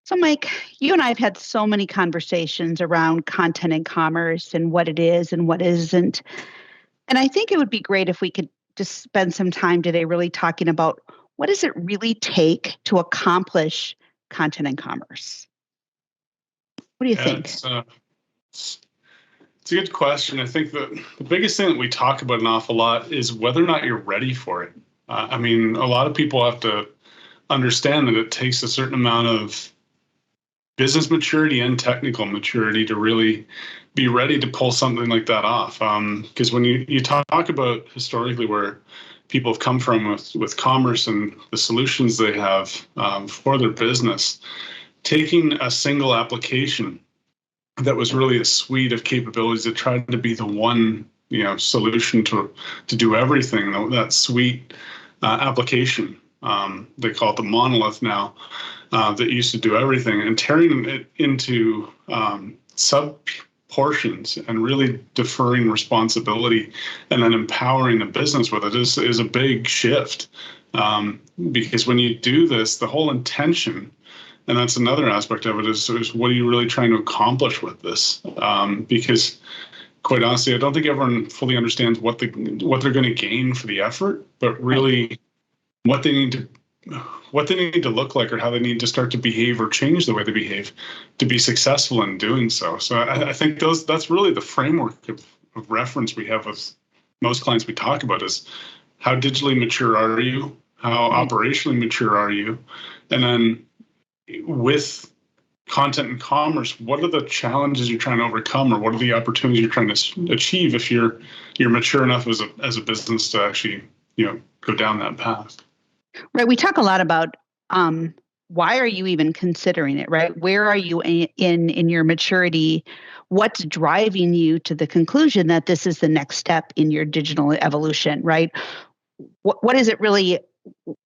So, Mike, you and I have had so many conversations around content and commerce and what it is and what isn't. And I think it would be great if we could just spend some time today really talking about what does it really take to accomplish content and commerce? What do you Yeah, think? it's a good question. I think the biggest thing that we talk about an awful lot is whether or not you're ready for it. I mean, a lot of people have to understand that it takes a certain amount of business maturity and technical maturity to really be ready to pull something like that off. Because when you talk about historically where people have come from with commerce and the solutions they have for their business, taking a single application that was really a suite of capabilities that tried to be the one solution to do everything, that suite application, they call it the monolith now, that used to do everything, and tearing it into sub portions and really deferring responsibility and then empowering the business with it is a big shift. Because when you do this, the whole intention, and that's another aspect of it, is what are you really trying to accomplish with this? Because quite honestly, I don't think everyone fully understands what they're going to gain for the effort, but really what they need to look like, or how they need to start to behave or change the way they behave to be successful in doing so. So I think that's really the framework of reference we have with most clients we talk about is how digitally mature are you? How operationally mature are you? And then with content and commerce, what are the challenges you're trying to overcome, or what are the opportunities you're trying to achieve if you're mature enough as a business to actually go down that path? Right. We talk a lot about why are you even considering it, right? Where are you in your maturity? What's driving you to the conclusion that this is the next step in your digital evolution, right? What is it really,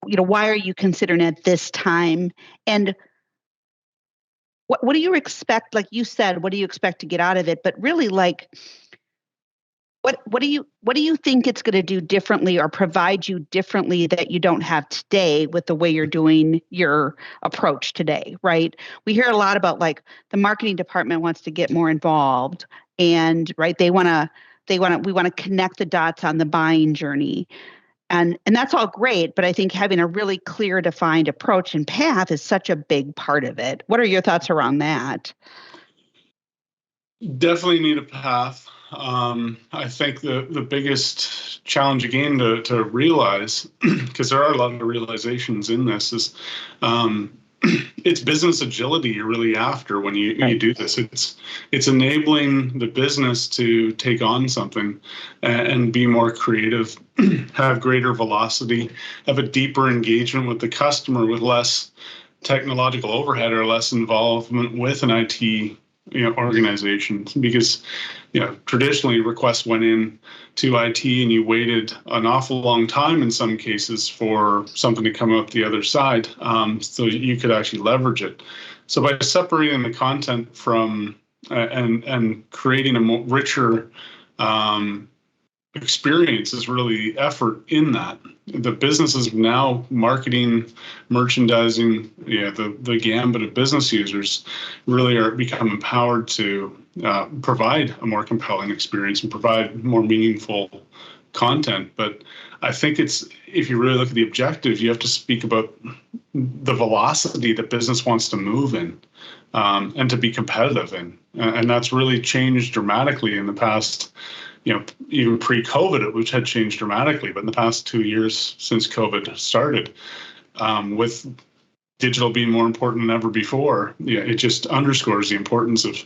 why are you considering it this time? And what do you expect? Like you said, what do you expect to get out of it? But really, like, what do you think it's going to do differently or provide you differently that you don't have today with the way you're doing your approach today, right? We hear a lot about like the marketing department wants to get more involved, and right, we want to connect the dots on the buying journey. And that's all great, but I think having a really clear defined approach and path is such a big part of it. What are your thoughts around that? Definitely need a path. I think the biggest challenge again to realize, because there are a lot of realizations in this, is it's business agility you're really after when you do this. It's enabling the business to take on something and be more creative, have greater velocity, have a deeper engagement with the customer with less technological overhead or less involvement with an IT organization. Because traditionally requests went in to IT and you waited an awful long time in some cases for something to come out the other side, so you could actually leverage it. So by separating the content from and creating a more richer experience is really effort in that. The businesses now marketing, merchandising, the gambit of business users really are become empowered to provide a more compelling experience and provide more meaningful content. But I think if you really look at the objective, you have to speak about the velocity that business wants to move in and to be competitive in. And that's really changed dramatically in the past. Even pre-COVID, which had changed dramatically, but in the past 2 years since COVID started, with digital being more important than ever before, it just underscores the importance of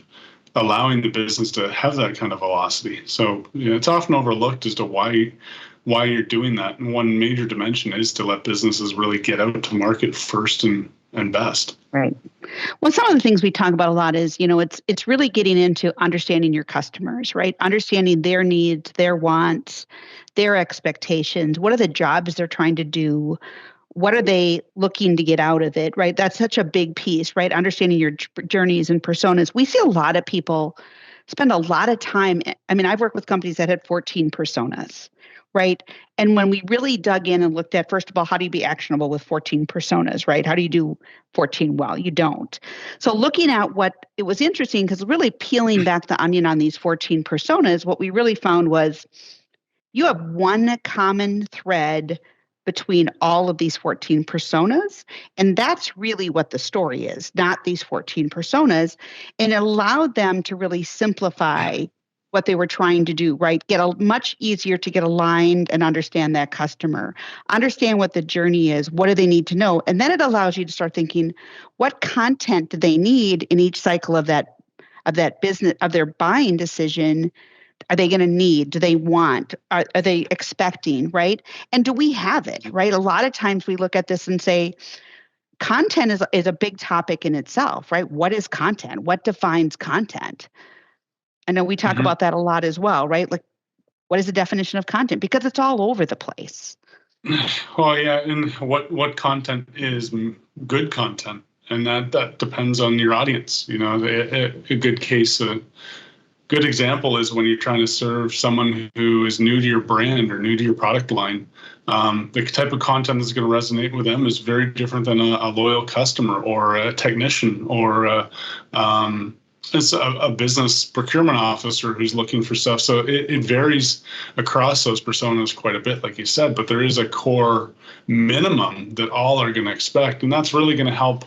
allowing the business to have that kind of velocity. So it's often overlooked as to why you're doing that. And one major dimension is to let businesses really get out to market first and best. Right. Well, some of the things we talk about a lot is, it's really getting into understanding your customers, right? Understanding their needs, their wants, their expectations. What are the jobs they're trying to do? What are they looking to get out of it, right? That's such a big piece, right? Understanding your journeys and personas. We see a lot of people spend a lot of time. I mean, I've worked with companies that had 14 personas, right? And when we really dug in and looked at, first of all, how do you be actionable with 14 personas, right? How do you do 14 well? You don't. So looking at what it was interesting, because really peeling back the onion on these 14 personas, what we really found was you have one common thread between all of these 14 personas. And that's really what the story is, not these 14 personas. And it allowed them to really simplify what they were trying to do, right? Get a much easier to get aligned and understand that customer, understand what the journey is, what do they need to know? And then it allows you to start thinking, what content do they need in each cycle of that business, of their buying decision? Are they going to need? Do they want? Are they expecting? Right? And do we have it? Right? A lot of times we look at this and say, content is a big topic in itself, right? What is content? What defines content? I know we talk about that a lot as well, right? Like, what is the definition of content? Because it's all over the place. Well, yeah, and what content is good content, and that depends on your audience. You know, a good case. Good example is when you're trying to serve someone who is new to your brand or new to your product line. The type of content that's going to resonate with them is very different than a loyal customer or a technician or it's a business procurement officer who's looking for stuff. So it varies across those personas quite a bit, like you said, but there is a core minimum that all are going to expect. And that's really going to help,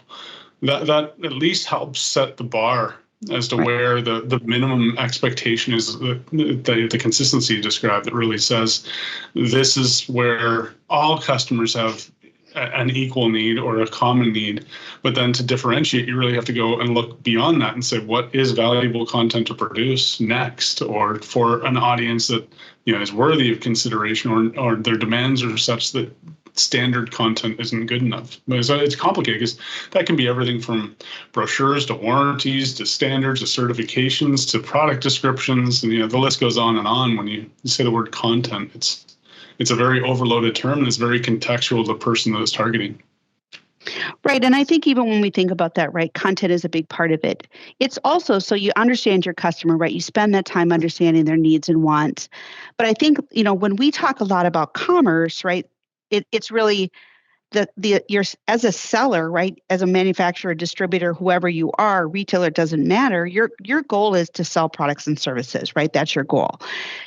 that at least helps set the bar as to where the minimum expectation is, the consistency you described that really says this is where all customers have an equal need or a common need. But then to differentiate, you really have to go and look beyond that and say, what is valuable content to produce next, or for an audience that, you know, is worthy of consideration, or their demands are such that standard content isn't good enough. So it's complicated because that can be everything from brochures to warranties to standards to certifications to product descriptions, and, you know, the list goes on and on. When you say the word content, it's a very overloaded term, and it's very contextual to the person that it's targeting. Right. And I think even when we think about that, right, content is a big part of it. It's also so you understand your customer, right? You spend that time understanding their needs and wants. But I think, you know, when we talk a lot about commerce, right, it's really you're as a seller, right, as a manufacturer, distributor, whoever you are, retailer, it doesn't matter. Your goal is to sell products and services, right? That's your goal.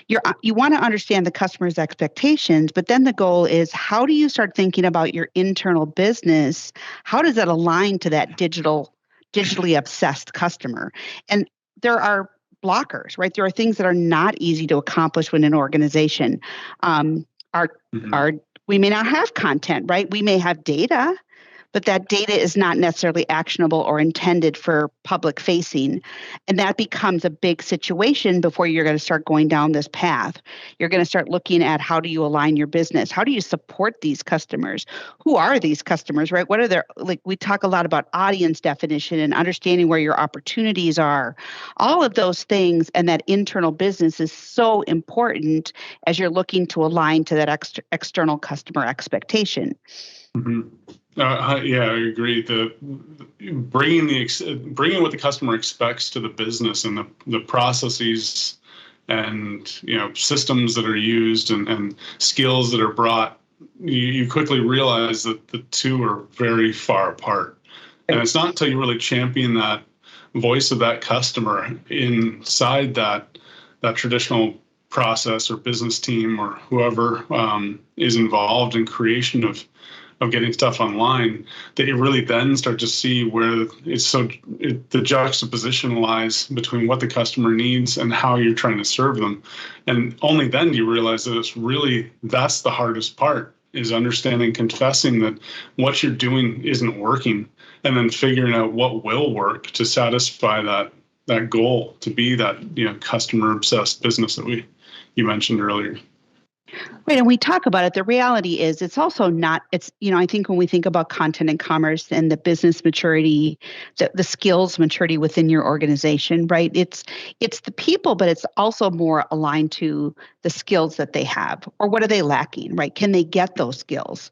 You want to understand the customer's expectations, but then the goal is, how do you start thinking about your internal business? How does that align to that digitally obsessed customer? And there are blockers, right? There are things that are not easy to accomplish within an organization. We may not have content, right? We may have data, but that data is not necessarily actionable or intended for public facing. And that becomes a big situation before you're going to start going down this path. You're going to start looking at, how do you align your business? How do you support these customers? Who are these customers, right? What are their, like, we talk a lot about audience definition and understanding where your opportunities are. All of those things, and that internal business is so important as you're looking to align to that external customer expectation. Yeah, I agree. Bringing what the customer expects to the business, and the processes and, you know, systems that are used and skills that are brought, you quickly realize that the two are very far apart. And it's not until you really champion that voice of that customer inside that traditional process or business team or whoever is involved in creation of getting stuff online, that you really then start to see where the juxtaposition lies between what the customer needs and how you're trying to serve them. And only then do you realize that that's the hardest part, is understanding, confessing that what you're doing isn't working, and then figuring out what will work to satisfy that goal, to be that, you know, customer obsessed business that you mentioned earlier. Right. And we talk about it. The reality is, it's also not, you know, I think when we think about content and commerce and the business maturity, the skills maturity within your organization, right? It's the people, but it's also more aligned to the skills that they have, or what are they lacking, right? Can they get those skills?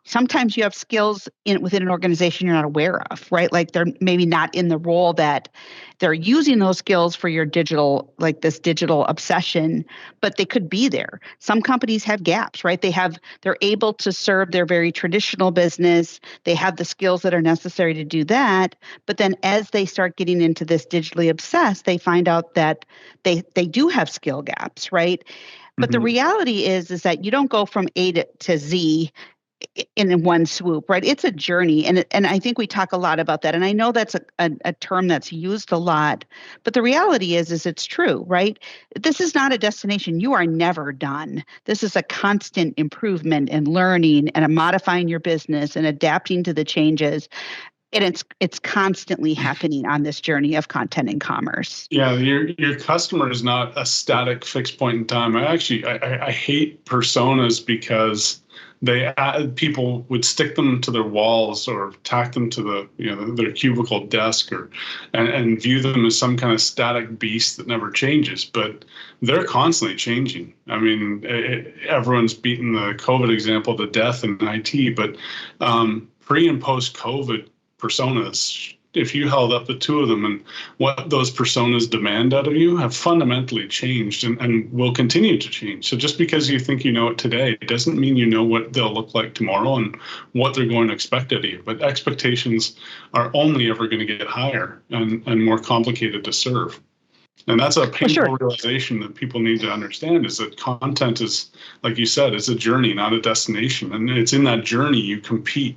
Sometimes you have skills within an organization you're not aware of, right? Like, they're maybe not in the role that they're using those skills for your digital, like this digital obsession, but they could be there. Some companies companies have gaps, right? They're able to serve their very traditional business. They have the skills that are necessary to do that. But then as they start getting into this digitally obsessed, they find out that they do have skill gaps, right? But the reality is that you don't go from A to Z in one swoop, right? It's a journey. And I think we talk a lot about that. And I know that's a term that's used a lot, but the reality is it's true, right? This is not a destination. You are never done. This is a constant improvement and learning and modifying your business and adapting to the changes. And it's constantly happening on this journey of content and commerce. Yeah, your customer is not a static fixed point in time. I hate personas because people would stick them to their walls or tack them to their cubicle desk and view them as some kind of static beast that never changes. But they're constantly changing. I mean, everyone's beaten the COVID example to death in IT, but pre and post COVID personas, if you held up the two of them and what those personas demand out of you, have fundamentally changed and will continue to change. So just because you think you know it today, it doesn't mean you know what they'll look like tomorrow and what they're going to expect out of you. But expectations are only ever going to get higher and more complicated to serve. And that's a painful realization that people need to understand, is that content is, like you said, it's a journey, not a destination. And it's in that journey you compete.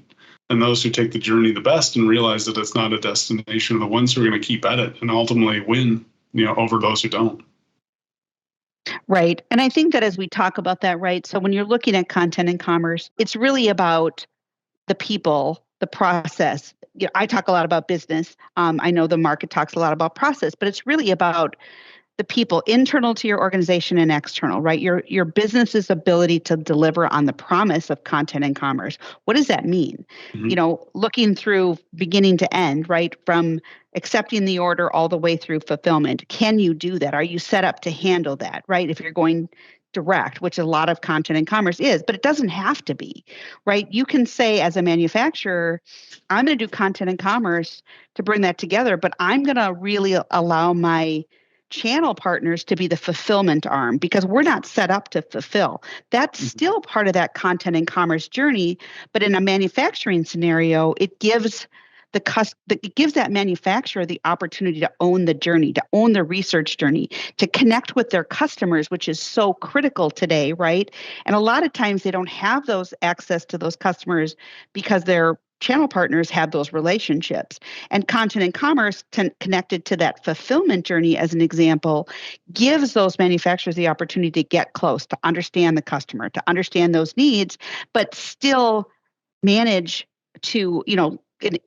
And those who take the journey the best and realize that it's not a destination are the ones who are going to keep at it and ultimately win, over those who don't. Right. And I think that as we talk about that, right, so when you're looking at content and commerce, it's really about the people, the process. I talk a lot about business. I know the market talks a lot about process, but it's really about the people internal to your organization and external, right? Your business's ability to deliver on the promise of content and commerce. What does that mean? Mm-hmm. Looking through beginning to end, right? From accepting the order all the way through fulfillment. Can you do that? Are you set up to handle that, right? If you're going direct, which a lot of content and commerce is, but it doesn't have to be, right? You can say as a manufacturer, I'm going to do content and commerce to bring that together, but I'm going to really allow my channel partners to be the fulfillment arm because we're not set up to fulfill. That's still part of that content and commerce journey, but in a manufacturing scenario, it gives that manufacturer the opportunity to own the journey, to own the research journey, to connect with their customers, which is so critical today, right? And a lot of times they don't have those access to those customers because their channel partners have those relationships. And content and commerce connected to that fulfillment journey, as an example, gives those manufacturers the opportunity to get close, to understand the customer, to understand those needs, but still manage to,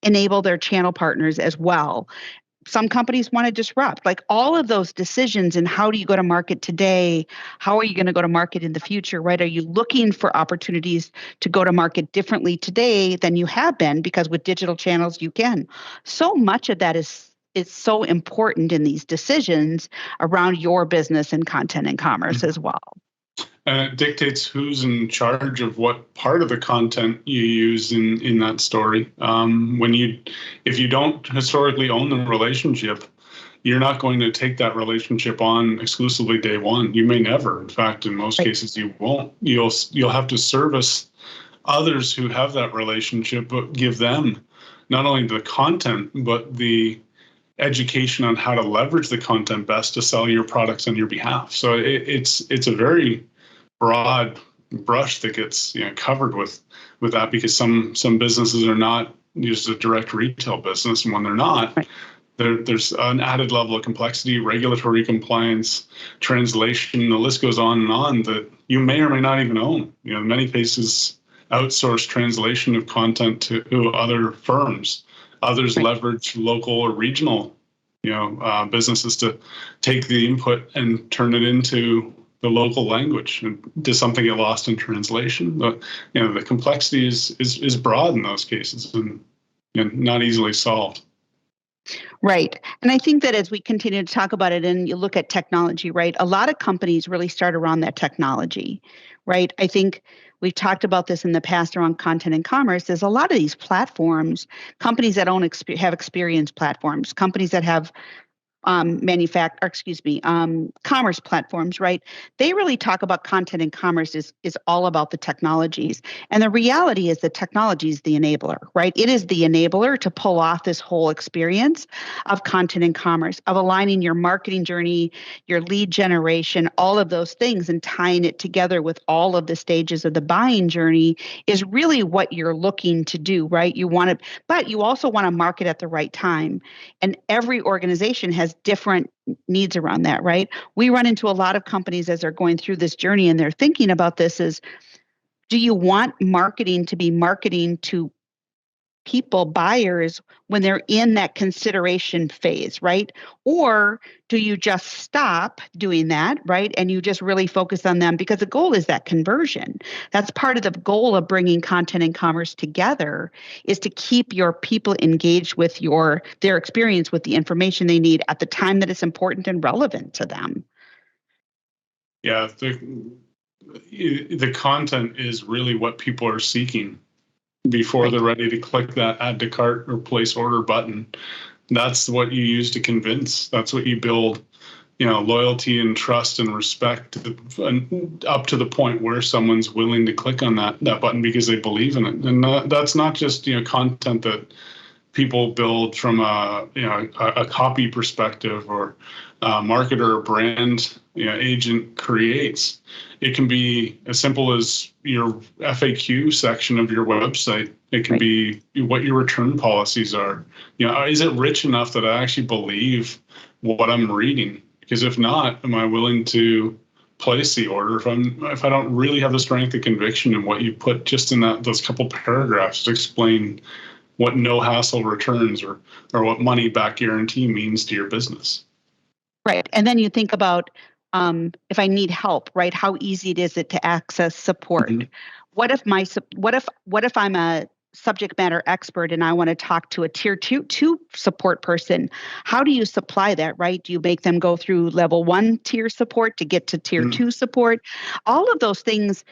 enable their channel partners as well. Some companies want to disrupt, like all of those decisions. And how do you go to market today? How are you going to go to market in the future, right? Are you looking for opportunities to go to market differently today than you have been? Because with digital channels, you can. So much of that is so important in these decisions around your business and content and commerce as well. And it dictates who's in charge of what part of the content you use in that story. If you don't historically own the relationship, you're not going to take that relationship on exclusively day one. You may never. In fact, in most cases, you won't. You'll have to service others who have that relationship, but give them not only the content, but the education on how to leverage the content best to sell your products on your behalf. So it's a very broad brush that gets covered with that, because some businesses are not just a direct retail business, and when they're not, there's an added level of complexity, regulatory compliance, translation, the list goes on that you may or may not even own. In many cases, outsource translation of content to other firms. Others leverage local or regional businesses to take the input and turn it into the local language. And does something get lost in translation? The complexity is broad in those cases and not easily solved. Right. And I think that as we continue to talk about it and you look at technology, right, a lot of companies really start around that technology, right? I think we've talked about this in the past around content and commerce. There's a lot of these platforms, companies that have experience platforms, companies that have commerce platforms, right? They really talk about content and commerce is all about the technologies. And the reality is that technology is the enabler, right? It is the enabler to pull off this whole experience of content and commerce, of aligning your marketing journey, your lead generation, all of those things, and tying it together with all of the stages of the buying journey is really what you're looking to do, right? But you also want to market at the right time. And every organization has different needs around that, right? We run into a lot of companies as they're going through this journey and they're thinking about this is, do you want marketing to be marketing to people, buyers, when they're in that consideration phase, right? Or do you just stop doing that, right? And you just really focus on them because the goal is that conversion. That's part of the goal of bringing content and commerce together is to keep your people engaged with their experience with the information they need at the time that it's important and relevant to them. Yeah, the content is really what people are seeking before they're ready to click that add to cart or place order button. That's what you use to convince. That's what you build, loyalty and trust and respect up to the point where someone's willing to click on that button because they believe in it. And that's not just, content that people build from a copy perspective or a marketer or brand agent creates. It can be as simple as your FAQ section of your website. It can be what your return policies are. Is it rich enough that I actually believe what I'm reading? Because if not, am I willing to place the order if I don't really have the strength of conviction in what you put just in those couple paragraphs to explain what no hassle returns or what money back guarantee means to your business? Right. And then you think about if I need help, right? How easy is it to access support? Mm-hmm. What if I'm a subject matter expert and I want to talk to a tier two support person? How do you supply that, right? Do you make them go through level 1 tier support to get to tier 2 support? All of those things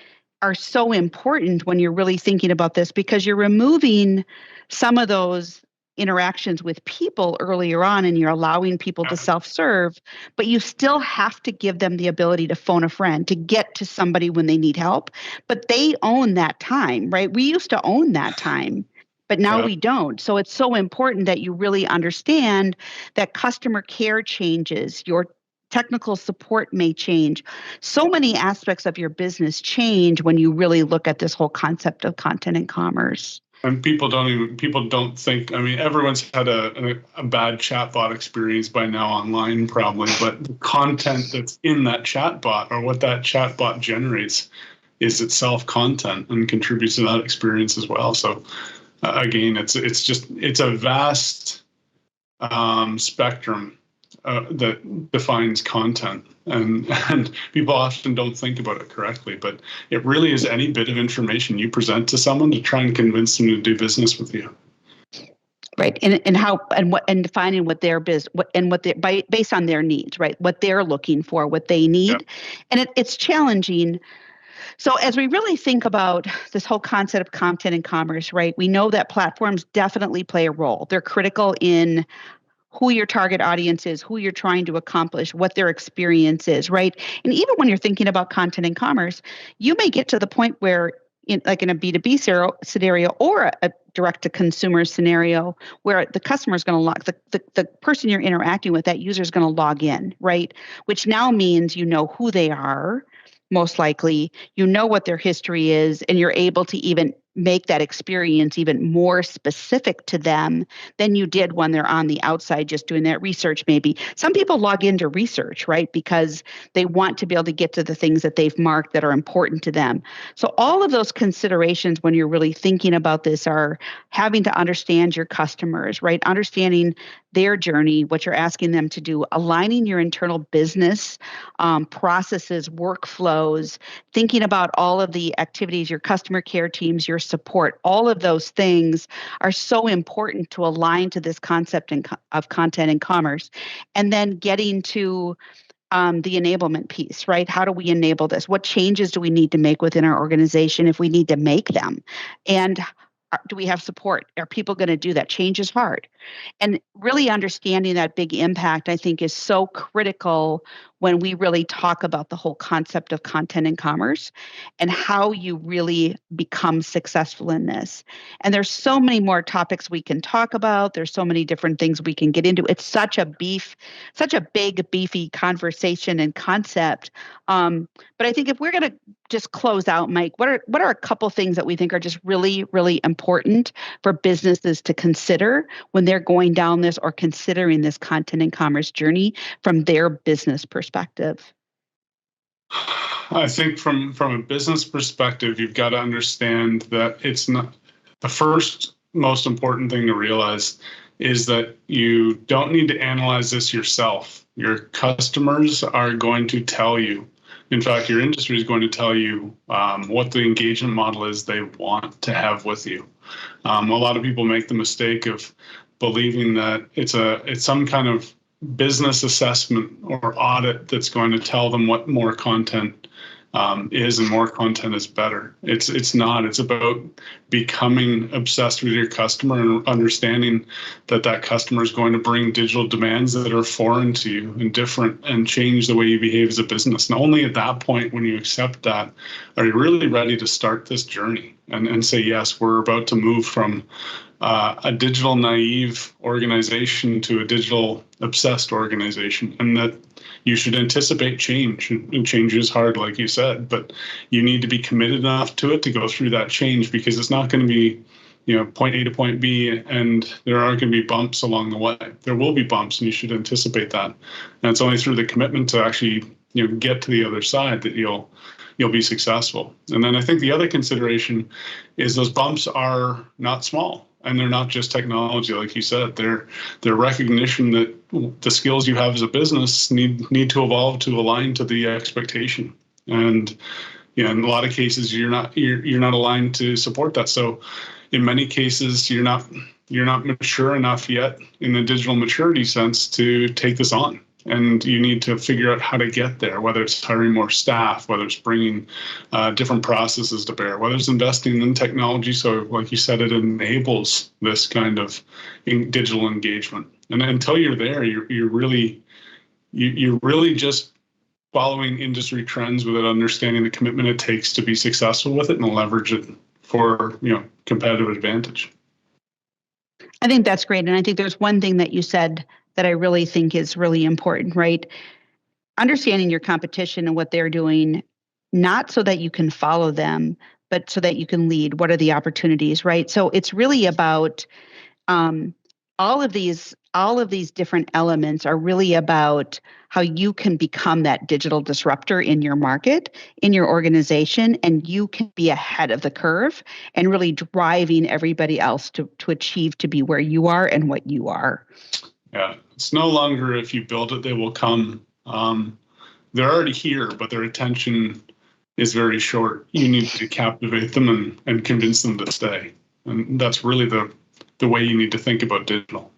are so important when you're really thinking about this because you're removing some of those interactions with people earlier on and you're allowing people to self-serve, but you still have to give them the ability to phone a friend, to get to somebody when they need help. But they own that time, right? We used to own that time, but now we don't. So it's so important that you really understand that customer care changes, your technical support may change. So many aspects of your business change when you really look at this whole concept of content and commerce. And people don't think, everyone's had a bad chatbot experience by now online probably, but the content that's in that chatbot or what that chatbot generates is itself content and contributes to that experience as well. So again, it's a vast spectrum that defines content, and people often don't think about it correctly, but it really is any bit of information you present to someone to try and convince them to do business with you. Right, and defining what their based on their needs, right? What they're looking for, what they need, and it's challenging. So as we really think about this whole concept of content and commerce, right? We know that platforms definitely play a role. They're critical in who your target audience is, who you're trying to accomplish, what their experience is, right? And even when you're thinking about content and commerce, you may get to the point where, in a B2B scenario or a direct-to-consumer scenario, where the customer is going to log, the person you're interacting with, that user is going to log in, right? Which now means you know who they are, most likely, you know what their history is, and you're able to even make that experience even more specific to them than you did when they're on the outside just doing that research. Maybe some people log into research, right? Because they want to be able to get to the things that they've marked that are important to them. So all of those considerations when you're really thinking about this are having to understand your customers, right? Understanding their journey, what you're asking them to do, aligning your internal business processes, workflows, thinking about all of the activities, your customer care teams, your support, all of those things are so important to align to this concept of content and commerce. And then getting to the enablement piece, right? How do we enable this? What changes do we need to make within our organization if we need to make them? And Do we have support? Are people going to do that? Change is hard. And really understanding that big impact, I think, is so critical when we really talk about the whole concept of content and commerce and how you really become successful in this. And there's so many more topics we can talk about. There's so many different things we can get into. It's such a big, beefy conversation and concept. But I think if we're going to just close out, Mike, what are a couple things that we think are just really, really important for businesses to consider when they're going down this or considering this content and commerce journey from their business perspective? I think from a business perspective, you've got to understand that it's not the first most important thing to realize is that you don't need to analyze this yourself. Your customers are going to tell you. In fact, your industry is going to tell you what the engagement model is they want to have with you. A lot of people make the mistake of believing that it's some kind of business assessment or audit that's going to tell them what more content is, and more content is better. It's not. It's about becoming obsessed with your customer and understanding that customer is going to bring digital demands that are foreign to you and different and change the way you behave as a business. And only at that point, when you accept that, are you really ready to start this journey and say, yes, we're about to move from a digital naive organization to a digital obsessed organization, and that you should anticipate change. And change is hard, like you said, but you need to be committed enough to it to go through that change, because it's not going to be, point A to point B, and there are going to be bumps along the way. There will be bumps, and you should anticipate that. And it's only through the commitment to actually, get to the other side that you'll be successful. And then I think the other consideration is those bumps are not small. And they're not just technology, like you said. They're recognition that the skills you have as a business need to evolve to align to the expectation. And in a lot of cases, you're not aligned to support that. So in many cases, you're not mature enough yet in the digital maturity sense to take this on. And you need to figure out how to get there, whether it's hiring more staff, whether it's bringing different processes to bear, whether it's investing in technology. So like you said, it enables this kind of digital engagement. And until you're there, you're really just following industry trends without understanding the commitment it takes to be successful with it and leverage it for competitive advantage. I think that's great. And I think there's one thing that you said that I really think is really important, right? Understanding your competition and what they're doing, not so that you can follow them, but so that you can lead. What are the opportunities, right? So it's really about all of these different elements are really about how you can become that digital disruptor in your market, in your organization, and you can be ahead of the curve and really driving everybody else to achieve to be where you are and what you are. Yeah, it's no longer if you build it, they will come. They're already here, but their attention is very short. You need to captivate them and convince them to stay. And that's really the way you need to think about digital.